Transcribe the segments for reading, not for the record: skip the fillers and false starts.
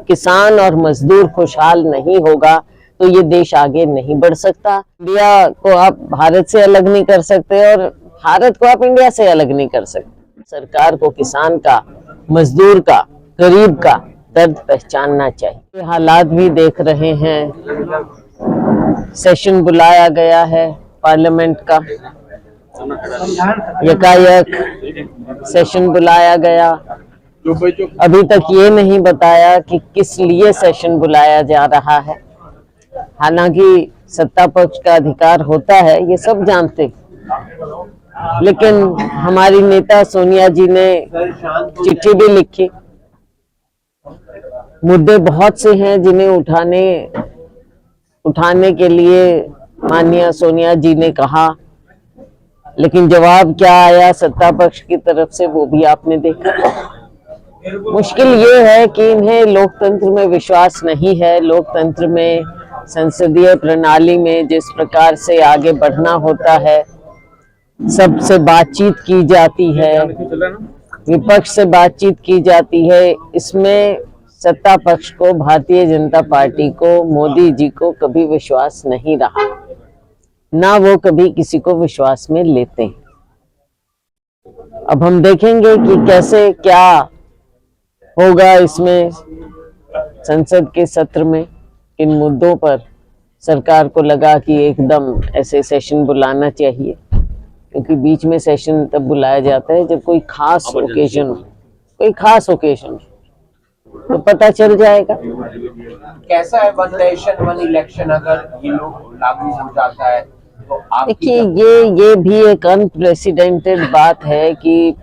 किसान और मजदूर खुशहाल नहीं होगा तो ये देश आगे नहीं बढ़ सकता। इंडिया को आप भारत से अलग नहीं कर सकते और भारत को आप इंडिया से अलग नहीं कर सकते। सरकार को किसान का, मजदूर का, गरीब का दर्द पहचानना चाहिए। हालात भी देख रहे हैं, सेशन बुलाया गया है पार्लियामेंट का, यकायक सेशन बुलाया गया। अभी तक ये नहीं बताया कि किस लिए सेशन बुलाया जा रहा है। हालांकि सत्ता पक्ष का अधिकार होता है, ये सब जानते, लेकिन हमारी नेता सोनिया जी ने चिट्ठी भी लिखी। मुद्दे बहुत से हैं जिन्हें उठाने के लिए माननीय सोनिया जी ने कहा, लेकिन जवाब क्या आया सत्ता पक्ष की तरफ से वो भी आपने देखा। मुश्किल ये है कि इन्हें लोकतंत्र में विश्वास नहीं है। लोकतंत्र में, संसदीय प्रणाली में जिस प्रकार से आगे बढ़ना होता है, सबसे बातचीत की जाती है, विपक्ष से बातचीत की जाती है, इसमें सत्ता पक्ष को, भारतीय जनता पार्टी को, मोदी जी को कभी विश्वास नहीं रहा, ना वो कभी किसी को विश्वास में लेते हैं। अब हम देखेंगे कि कैसे क्या होगा इसमें संसद के सत्र में। इन मुद्दों पर सरकार को लगा कि एकदम ऐसे सेशन बुलाना चाहिए, क्योंकि बीच में सेशन तब बुलाया जाता है जब कोई खास ओकेजन हो, तो पता चल जाएगा। कैसा है वन नेशन वन इलेक्शन, अगर ये लोग लागू हो जाता है तो आप देखिए, ये भी एक अनप्रेसिडेंटेड बात है कि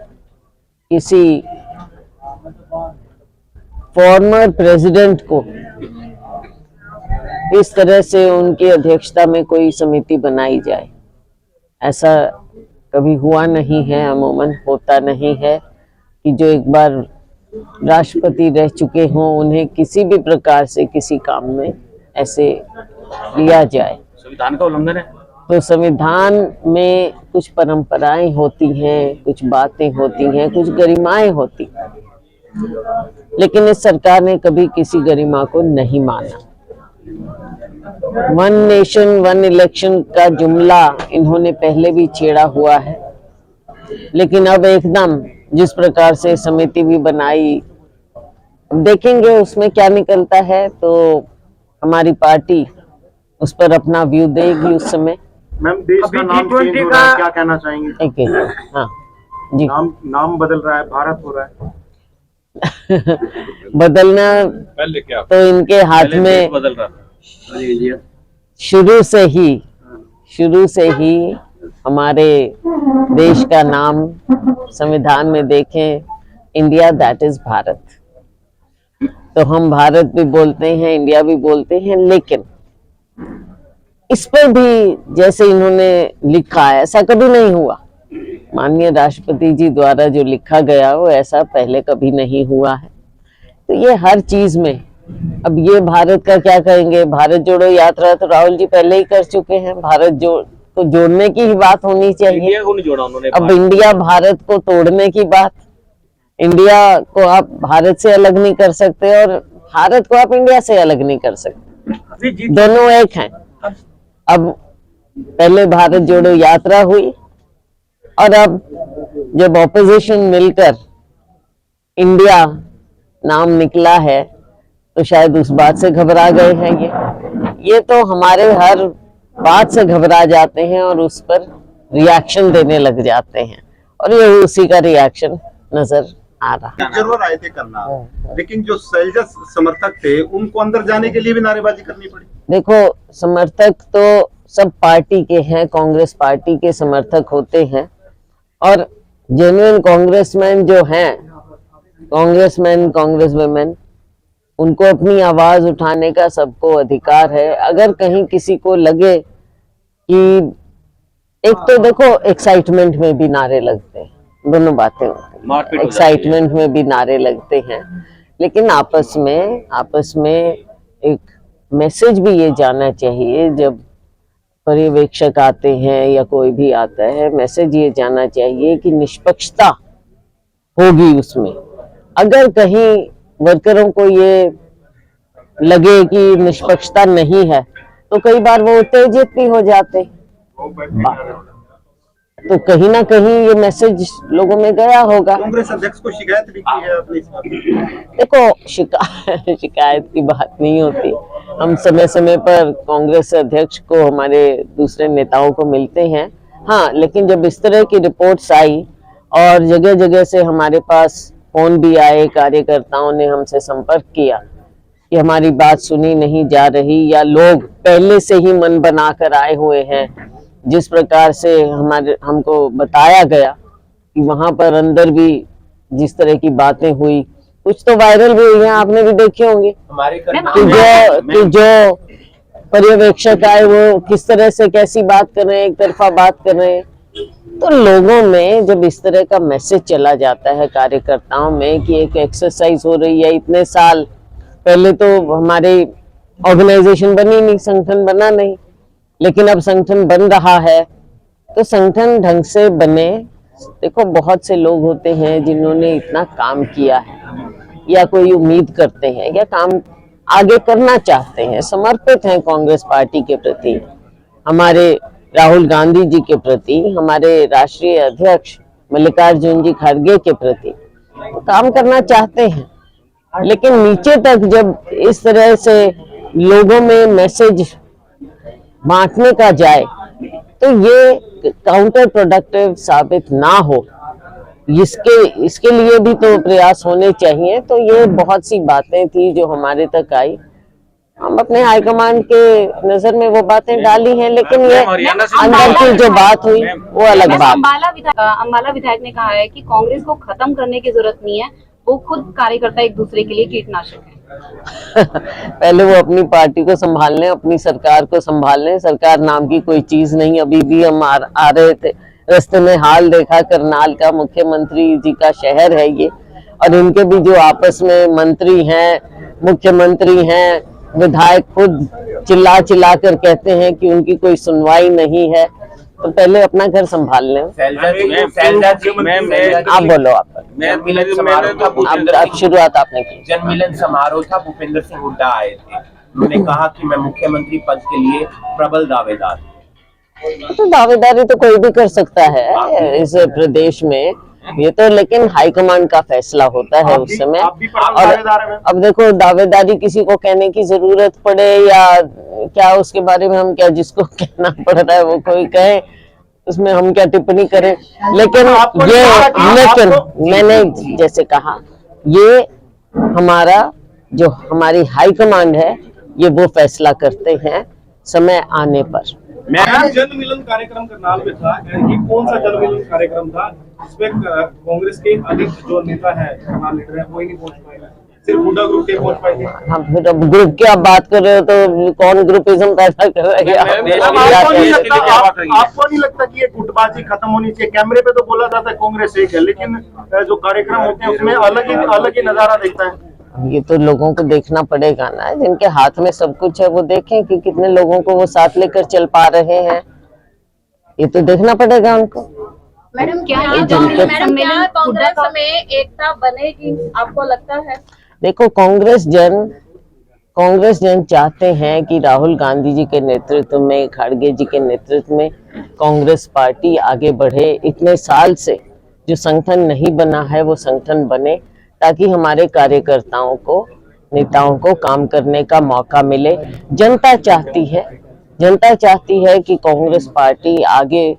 किसी फॉर्मर प्रेसिडेंट को इस तरह से उनकी अध्यक्षता में कोई समिति बनाई जाए। ऐसा कभी हुआ नहीं है, अमूमन होता नहीं है कि जो एक बार राष्ट्रपति रह चुके हों उन्हें किसी भी प्रकार से किसी काम में ऐसे लिया जाए। संविधान का उल्लंघन है। तो संविधान में कुछ परंपराएं होती हैं, कुछ बातें होती हैं, कुछ गरिमाएं होती हैं, लेकिन इस सरकार ने कभी किसी गरिमा को नहीं माना। वन नेशन वन इलेक्शन का जुमला इन्होंने पहले भी छेड़ा हुआ है, लेकिन अब एकदम जिस प्रकार से समिति भी बनाई, अब देखेंगे उसमें क्या निकलता है। तो हमारी पार्टी उस पर अपना व्यू देगी उस समय। मैम, देश का नाम चेंज हो रहा है, क्या कहना चाहेंगे? एक हाँ जी, नाम बदल रहा है, भारत हो रहा है। बदलना पहले क्या तो इनके हाथ में बदल रहा है। शुरू से ही हमारे देश का नाम संविधान में देखें, इंडिया, दैट इज भारत। तो हम भारत भी बोलते हैं, इंडिया भी बोलते हैं, लेकिन इस पर भी जैसे इन्होंने लिखा है, ऐसा कभी नहीं हुआ। माननीय राष्ट्रपति जी द्वारा जो लिखा गया वो ऐसा पहले कभी नहीं हुआ है। तो ये हर चीज में, अब ये भारत का क्या कहेंगे, भारत जोड़ो यात्रा तो राहुल जी पहले ही कर चुके हैं। भारत को जोड़ने की ही बात होनी चाहिए। इंडिया को नहीं जोड़ा उन्होंने। अब इंडिया भारत को तोड़ने की बात, इंडिया को आप भारत से अलग नहीं कर सकते और भारत को आप इंडिया से अलग नहीं कर सकते, दोनों एक हैं। अब पहले भारत जोड़ो यात्रा हुई और अब जब ऑपोजिशन मिलकर इंडिया नाम निकला है तो शायद उस बात से घबरा गए हैं। ये तो हमारे हर बात से घबरा जाते हैं और उस पर रिएक्शन देने लग जाते हैं, और ये उसी का रिएक्शन नजर आ रहा है। जरूर आए थे करना, लेकिन जो सैलजस समर्थक थे उनको अंदर जाने के लिए भी नारेबाजी करनी पड़ी। देखो, समर्थक तो सब पार्टी के हैं, कांग्रेस पार्टी के समर्थक होते हैं, और जेन्युइन कांग्रेसमैन जो हैं, कांग्रेसमैन, कांग्रेस वुमेन, उनको अपनी आवाज उठाने का सबको अधिकार है। अगर कहीं किसी को लगे कि, एक तो देखो एक्साइटमेंट में भी नारे लगते हैं, दोनों बातें होती हैं, एक्साइटमेंट में भी नारे लगते हैं, लेकिन आपस में एक मैसेज भी ये जाना चाहिए। जब पर्यवेक्षक आते हैं या कोई भी आता है, मैसेज ये जाना चाहिए कि निष्पक्षता होगी उसमें। अगर कहीं वर्करों को ये लगे कि निष्पक्षता नहीं है तो कई बार वो उत्तेजित भी हो जाते। तो कहीं ना कहीं ये मैसेज लोगों में गया होगा। कांग्रेस अध्यक्ष को शिकायत भी की है आपने इस बात की? देखो शिकायत की बात नहीं होती। हम समय समय पर कांग्रेस अध्यक्ष को हमारे दूसरे नेताओं को मिलते हैं। हाँ, लेकिन जब इस तरह की रिपोर्ट्स आई और जगह जगह से हमारे पास फोन भी आए, कार्यकर्ताओं ने हमसे संपर्क किया कि हमारी बात सुनी नहीं जा रही या लोग पहले से ही मन बनाकर आए हुए हैं, जिस प्रकार से हमको बताया गया कि वहां पर अंदर भी जिस तरह की बातें हुई, कुछ तो वायरल भी हुई हैं, आपने भी देखे होंगे हमारे कि जो पर्यवेक्षक आए वो किस तरह से कैसी बात कर रहे हैं, एक तरफा बात कर रहे हैं। तो लोगों में जब इस तरह का मैसेज चला जाता है कार्यकर्ताओं में कि एक एक्सरसाइज हो रही है, इतने साल पहले तो हमारी ऑर्गेनाइजेशन बनी नहीं, संगठन बना नहीं, लेकिन अब संगठन बन रहा है तो संगठन ढंग से बने। देखो बहुत से लोग होते हैं जिन्होंने इतना काम किया है या कोई उम्मीद करते हैं या काम आगे करना चाहते हैं, समर्पित हैं कांग्रेस पार्टी के प्रति, हमारे राहुल गांधी जी के प्रति, हमारे राष्ट्रीय अध्यक्ष मल्लिकार्जुन जी खड़गे के प्रति काम करना चाहते हैं। लेकिन नीचे तक जब इस तरह से लोगों में मैसेज बांटने का जाए तो ये काउंटर प्रोडक्टिव साबित ना हो, इसके लिए भी तो प्रयास होने चाहिए। तो ये बहुत सी बातें थी जो हमारे तक आई, हम अपने हाईकमान के नजर में वो बातें डाली हैं, लेकिन ये अंदर की जो बात हुई वो अलग बात। अंबाला विधायक ने कहा है कि कांग्रेस को खत्म करने की जरूरत नहीं है, वो खुद कार्यकर्ता एक दूसरे के लिए कीटनाशक है। पहले वो अपनी पार्टी को संभाल लें, अपनी सरकार को संभाल लें। सरकार नाम की कोई चीज नहीं। अभी भी हम आ रहे थे, रास्ते में हाल देखा करनाल का, मुख्यमंत्री जी का शहर है ये, और इनके भी जो आपस में मंत्री हैं, मुख्यमंत्री हैं, विधायक खुद चिल्ला चिल्ला कर कहते हैं कि उनकी कोई सुनवाई नहीं है। तो पहले अपना घर संभाल लें। आप बोलो, आप शुरुआत आपने की। जनमिलन समारोह था, भूपेंद्र सिंह हुड्डा आए थे, उन्होंने कहा कि मैं मुख्यमंत्री पद के लिए प्रबल दावेदार हूं। तो दावेदारी तो कोई भी कर सकता है इस प्रदेश में, ये तो लेकिन हाईकमांड का फैसला होता है उस समय। और अब देखो, दावेदारी किसी को कहने की जरूरत पड़े या क्या, उसके बारे में हम क्या, जिसको कहना पड़ रहा है वो कोई कहे, उसमें हम क्या टिप्पणी करें। लेकिन मैंने जैसे कहा, ये हमारा जो हमारी हाईकमांड है ये वो फैसला करते हैं समय आने पर। जन मिलन कार्यक्रम करनाल में था, ये कौन सा जन मिलन कार्यक्रम था जिसमें कांग्रेस के अधिक जो नेता है, करनाल लीडर है, वो ही नहीं पहुंच पाए, सिर्फ हुड्डा ग्रुप के पहुंच पाए थे। हाँ, फिर अब ग्रुप की आप बात कर रहे हो तो कौन ग्रुपिज्म पैदा कर रहा है? आपको नहीं लगता कि ये गुटबाजी खत्म होनी चाहिए? कैमरे पे तो बोला जाता है कांग्रेस एक है, लेकिन जो कार्यक्रम होते हैं उसमें अलग ही नजारा दिखता है। ये तो लोगों को देखना पड़ेगा ना, जिनके हाथ में सब कुछ है वो देखें कि कितने लोगों को वो साथ लेकर चल पा रहे हैं, ये तो देखना पड़ेगा उनको। मैडम क्या कांग्रेस में एकता बनेगी, आपको लगता है? देखो, कांग्रेस जन चाहते हैं कि राहुल गांधी जी के नेतृत्व में, खड़गे जी के नेतृत्व में कांग्रेस पार्टी आगे बढ़े। इतने साल से जो संगठन नहीं बना है वो संगठन बने, ताकि हमारे कार्यकर्ताओं को, नेताओं को काम करने का मौका मिले। जनता चाहती है कि कांग्रेस पार्टी आगे,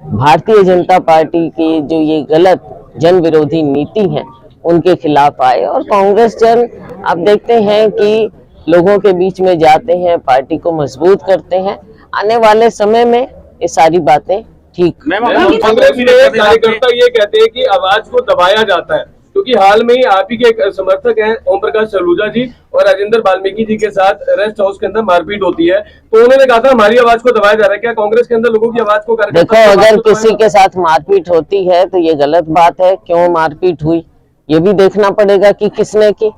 भारतीय जनता पार्टी की जो ये गलत जन विरोधी नीति है उनके खिलाफ आए। और कांग्रेस जन आप देखते हैं कि लोगों के बीच में जाते हैं, पार्टी को मजबूत करते हैं। आने वाले समय में ये सारी बातें ठीक। कांग्रेस के कार्यकर्ता ये कहते हैं कि आवाज को दबाया जाता है, क्योंकि हाल में ही आप ही के समर्थक हैं ओम प्रकाश सलूजा जी और राजेंद्र वाल्मीकि जी के साथ रेस्ट हाउस के अंदर मारपीट होती है, तो उन्होंने कहा था हमारी आवाज को दबाया जा रहा है। क्या कांग्रेस के अंदर लोगों की आवाज को? देखो, अगर किसी के साथ मारपीट होती है तो ये गलत बात है। क्यों मारपीट हुई ये भी देखना पड़ेगा कि किसने की।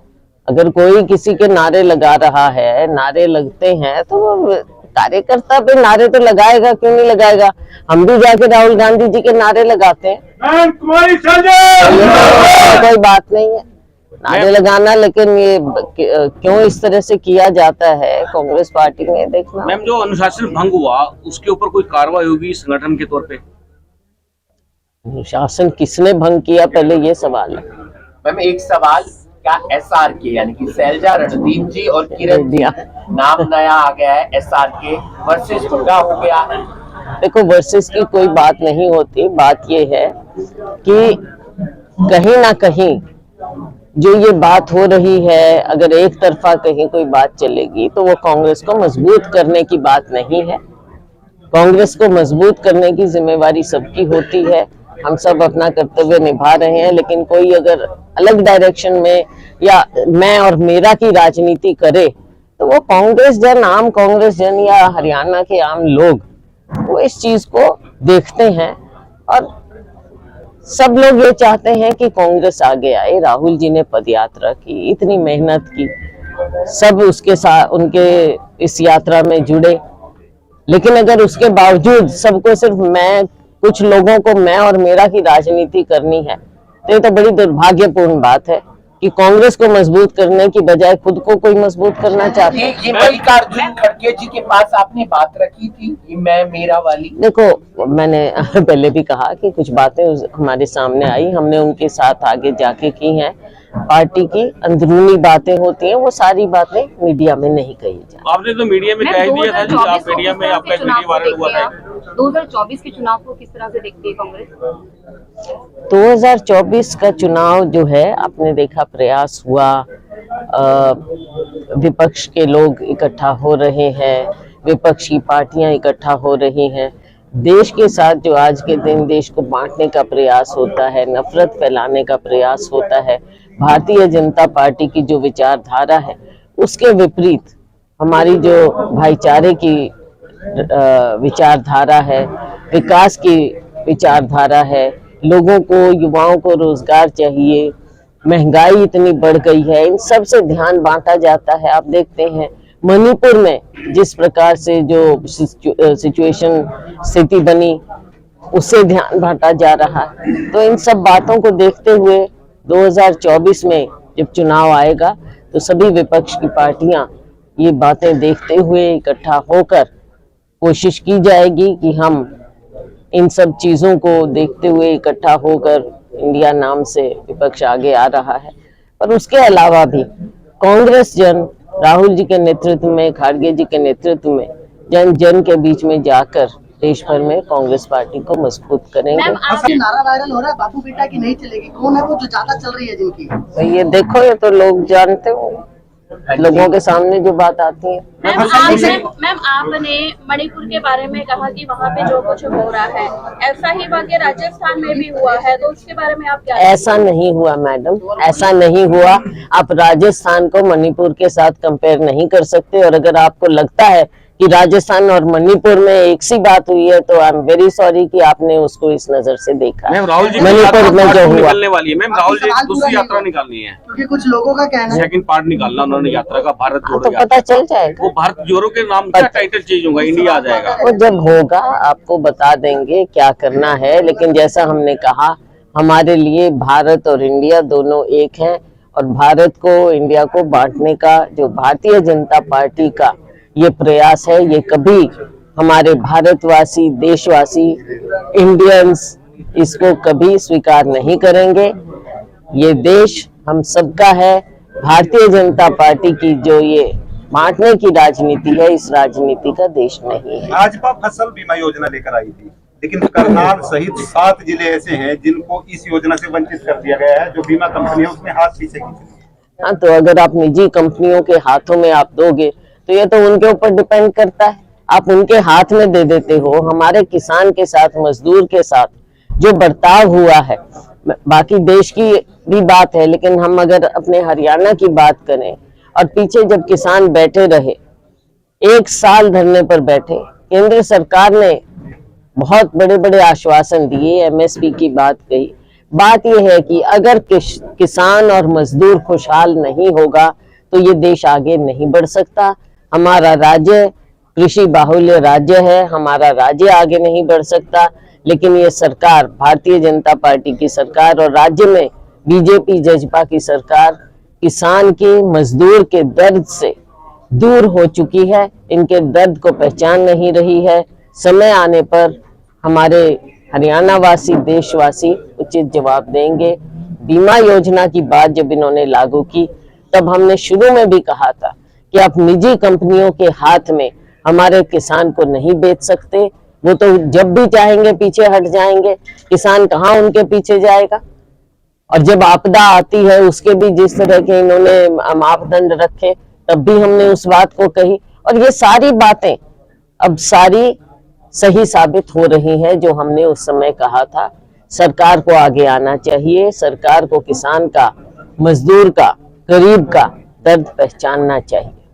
अगर कोई किसी के नारे लगा रहा है, नारे लगते हैं, तो कार्यकर्ता पे नारे तो लगाएगा, क्यों नहीं लगाएगा? हम भी जाके राहुल गांधी जी के नारे लगाते हैं, कोई बात नहीं है। नारे लगाना, लेकिन ये क्यों इस तरह से किया जाता है कांग्रेस पार्टी में, देखना। मैम, जो अनुशासन भंग हुआ उसके ऊपर कोई कार्रवाई होगी संगठन के तौर पे? शासन किसने भंग किया, पहले ये सवाल है। मैम एक सवाल, क्या SRK यानी कि शैलजा रणदीप जी और किरण जी नाम नया आ गया है, SRK वर्सेस हुड्डा हो गया है? देखो, वर्सेस की कोई बात नहीं होती, बात ये है कि कहीं ना कहीं जो ये बात हो रही है, अगर एक तरफा कहीं कोई बात चलेगी तो वो कांग्रेस को मजबूत करने की बात नहीं है। कांग्रेस को मजबूत करने की जिम्मेवारी सबकी होती है, हम सब अपना कर्तव्य निभा रहे हैं, लेकिन कोई अगर अलग डायरेक्शन में या मैं और मेरा की राजनीति करे तो वो कांग्रेस जन, आम कांग्रेस जन या हरियाणा के आम लोग वो इस चीज को देखते हैं और सब लोग ये चाहते हैं कि कांग्रेस आगे आए। राहुल जी ने पदयात्रा की, इतनी मेहनत की, सब उसके साथ उनके इस यात्रा में जुड़े, लेकिन अगर उसके बावजूद सबको सिर्फ मैं, कुछ लोगों को मैं और मेरा की राजनीति करनी है तो ये तो बड़ी दुर्भाग्यपूर्ण बात है कि कांग्रेस को मजबूत करने की बजाय खुद को कोई मजबूत करना चाहते हैं। ये मल्लिकार्जुन खड़गे जी के पास आपने बात रखी थी कि मैं मेरा वाली? देखो, मैंने पहले भी कहा कि कुछ बातें हमारे सामने आई, हमने उनके साथ आगे जाके की हैं। पार्टी की अंदरूनी बातें होती हैं, वो सारी बातें मीडिया में नहीं कही जाती। आपने तो मीडिया में कह दिया था जी, आप मीडिया में आपका एक वीडियो वायरल हुआ था। 2024 के चुनाव को किस तरह से देखती है कांग्रेस? 2024 का चुनाव जो है, आपने देखा प्रयास हुआ, विपक्ष के लोग इकट्ठा हो रहे हैं, विपक्ष की पार्टियां इकट्ठा हो रही हैं। देश के साथ जो आज के दिन देश को बांटने का प्रयास होता है, नफरत फैलाने का प्रयास होता है, भारतीय जनता पार्टी की जो विचारधारा है उसके विपरीत हमारी जो भाईचारे की विचारधारा है, विकास की विचारधारा है, लोगों को, युवाओं को रोजगार चाहिए, महंगाई इतनी बढ़ गई है, इन सब से ध्यान बांटा जाता है। आप देखते हैं मणिपुर में जिस प्रकार से जो स्थिति बनी, उससे ध्यान बांटा जा रहा है। तो इन सब बातों को देखते हुए 2024 में जब चुनाव आएगा तो सभी विपक्ष की पार्टियां ये बातें देखते हुए इकट्ठा होकर कोशिश की जाएगी कि हम इन सब चीजों को देखते हुए इकट्ठा होकर, इंडिया नाम से विपक्ष आगे आ रहा है, पर उसके अलावा भी कांग्रेस जन राहुल जी के नेतृत्व में, खड़गे जी के नेतृत्व में जन जन के बीच में जाकर देश भर में कांग्रेस पार्टी को मजबूत करेंगे। नारा वायरल हो रहा है, बापू बेटा की नहीं चलेगी, कौन है वो जो ज्यादा चल रही है जिनकी? तो ये देखो, ये तो लोग जानते हो, लोगों के सामने जो बात आती है। मैम आपने मणिपुर के बारे में कहा कि वहाँ पे जो कुछ हो रहा है, ऐसा ही वाकई राजस्थान में भी हुआ है, तो उसके बारे में आप क्या? ऐसा नहीं हुआ मैडम, ऐसा नहीं हुआ। आप राजस्थान को मणिपुर के साथ कंपेयर नहीं कर सकते, और अगर आपको लगता है कि राजस्थान और मणिपुर में एक सी बात हुई है तो आई एम वेरी सॉरी कि आपने उसको इस नजर से देखा। राहुल जी मणिपुर में जो हुआ निकलने वाली है मैम, राहुल जी दूसरी यात्रा निकालनी है, क्योंकि कुछ लोगों का कहना है सेकंड पार्ट निकालना उन्होंने यात्रा का, भारत जोड़ो तो पता चल जाएगा। वो भारत जोड़ो के नाम का टाइटल चेंज होगा, इंडिया आ जाएगा। वो जब होगा आपको बता देंगे क्या करना है, लेकिन जैसा हमने कहा, हमारे लिए भारत और इंडिया दोनों एक हैं, और भारत को, इंडिया को बांटने का जो भारतीय जनता पार्टी का ये प्रयास है, ये कभी हमारे भारतवासी, देशवासी, इंडियंस इसको कभी स्वीकार नहीं करेंगे। ये देश हम सबका है। भारतीय जनता पार्टी की जो ये बांटने की राजनीति है, इस राजनीति का देश नहीं है। भाजपा फसल बीमा योजना लेकर आई थी, लेकिन करनाल सहित 7 जिले ऐसे हैं जिनको इस योजना से वंचित कर दिया गया है। जो बीमा कंपनी है उसने हाथ पीछे खींच। हाँ, तो अगर आप निजी कंपनियों के हाथों में आप दोगे तो ये तो उनके ऊपर डिपेंड करता है, आप उनके हाथ में दे देते हो। हमारे किसान के साथ, मजदूर के साथ जो बर्ताव हुआ है, बाकी देश की भी बात है, लेकिन हम अगर अपने हरियाणा की बात करें, और पीछे जब किसान बैठे रहे, 1 साल धरने पर बैठे, केंद्र सरकार ने बहुत बड़े बड़े आश्वासन दिए, MSP की बात कही। बात यह है कि अगर किसान और मजदूर खुशहाल नहीं होगा तो ये देश आगे नहीं बढ़ सकता। हमारा राज्य कृषि बाहुल्य राज्य है, हमारा राज्य आगे नहीं बढ़ सकता। लेकिन ये सरकार, भारतीय जनता पार्टी की सरकार और राज्य में बीजेपी जजपा की सरकार किसान के, मजदूर के दर्द से दूर हो चुकी है, इनके दर्द को पहचान नहीं रही है। समय आने पर हमारे हरियाणा वासी, देशवासी उचित जवाब देंगे। बीमा योजना की बात जब इन्होंने लागू की, तब हमने शुरू में भी कहा था कि आप निजी कंपनियों के हाथ में हमारे किसान को नहीं बेच सकते। वो तो जब भी चाहेंगे पीछे हट जाएंगे, किसान कहाँ उनके पीछे जाएगा। और जब आपदा आती है, उसके भी जिस तरह के इन्होंने मापदंड रखे, तब भी हमने उस बात को कही। और ये सारी बातें अब सारी सही साबित हो रही हैं जो हमने उस समय कहा था। सरकार को आगे आना चाहिए, सरकार को किसान का, मजदूर का, गरीब का दर्द पहचानना चाहिए।